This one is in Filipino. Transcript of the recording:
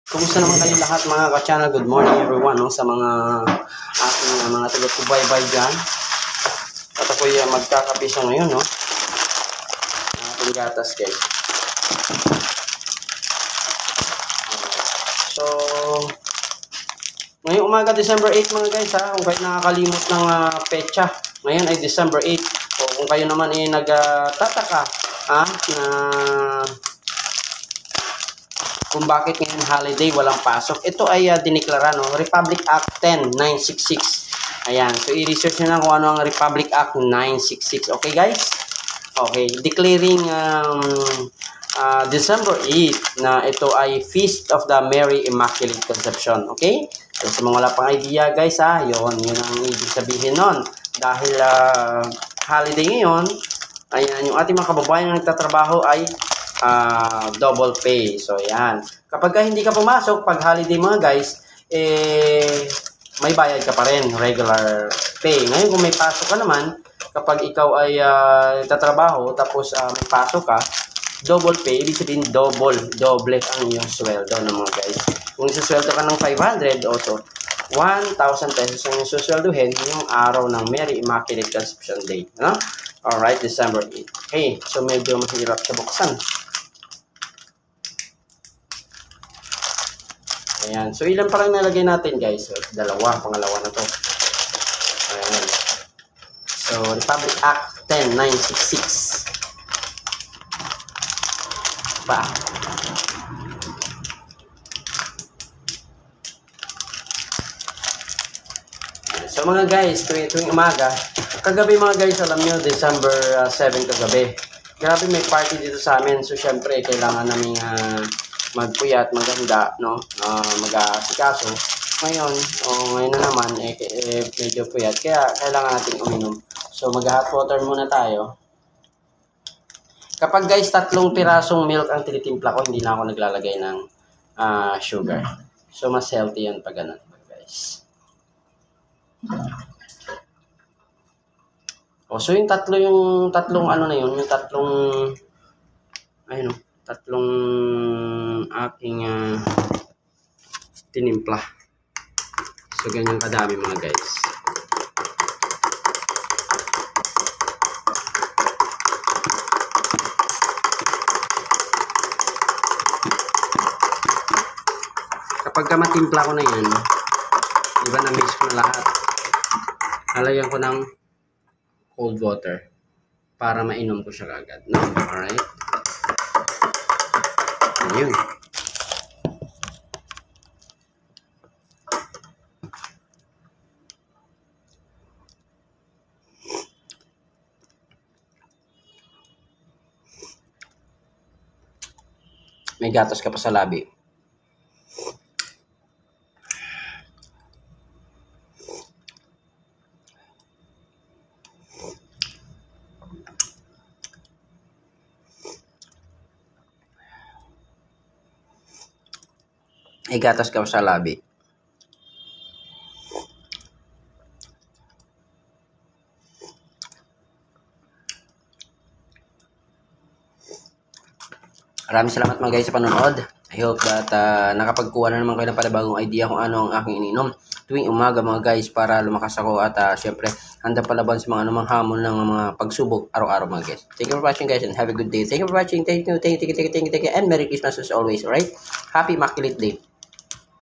Kumusta naman kayo lahat mga ka-channel? Good morning everyone, no? Sa mga aking mga taga-subaybay dyan. At ako'y magkakape siya ngayon, no? Ating gatas, guys. So, ngayong umaga, December 8 mga guys, ha? Kung kayo nakakalimot ng petsa, ngayon ay December 8. O kung kayo naman ay nagtataka, na kung bakit ngayon holiday, walang pasok. Ito ay diniklara, no? Republic Act 10966. Ayan. So, i-research nyo na kung ano ang Republic Act 966. Okay, guys? Okay. Declaring December 8 na ito ay Feast of the Mary Immaculate Conception. Okay? So, sa mga wala pang idea, guys, yun ang ibig sabihin nun. Dahil holiday ngayon, ayan, yung ating mga kababayan na nagtatrabaho ay double pay. So, yan. Kapag hindi ka pumasok, pag holiday mga guys, may bayad ka pa rin, regular pay. Ngayon, kung may pasok ka naman, kapag ikaw ay tatrabaho, tapos may pasok ka, double pay, ibig sabihin doble ang iyong sweldo ng mga guys. Kung isusweldo ka ng 500, o to, 1,000 pesos ang iyong susweldohin yung araw ng Mary Immaculate Conception Day. No? Alright, December 8. Okay, so medyo mahirap siya buksan. Ayan. So, ilan pa lang nalagay natin, guys? So, pangalawa na to. Ayan. So, Republic Act 10966. Pa. So, mga guys, tuwing umaga, kagabi mga guys, alam nyo, December 7 kagabi. Grabe, may party dito sa amin. So, syempre, kailangan namin magpuyat, maganda, no? Mag-asikaso. Ngayon na naman, medyo puyat. Kaya, kailangan natin uminom. So, mag-hot water muna tayo. Kapag guys, 3 pirasong milk ang tinitimpla ko, hindi na ako naglalagay ng sugar. So, mas healthy yan pag ganun, guys. So, yung tatlong ano na yun, yung tatlong aking tinimpla. So, ganyan kadami mga guys. Kapag matimpla ko na yan, diba na-mix ko na lahat, lalagyan ko ng cold water para mainom ko siya agad. No? Alright? Ayun. May gatas ka pa sa labi. May gatas ka pa sa labi. Maraming salamat mga guys sa panonood. I hope that nakapagkuha na naman kayo ng panibagong idea kung ano ang aking ininom tuwing umaga mga guys para lumakas ako at syempre handa palaban sa mga anumang hamon ng mga pagsubok araw-araw mga guys. Thank you for watching guys and have a good day. Thank you for watching. Thank you. And Merry Christmas as always. Alright? Happy Immaculate Day.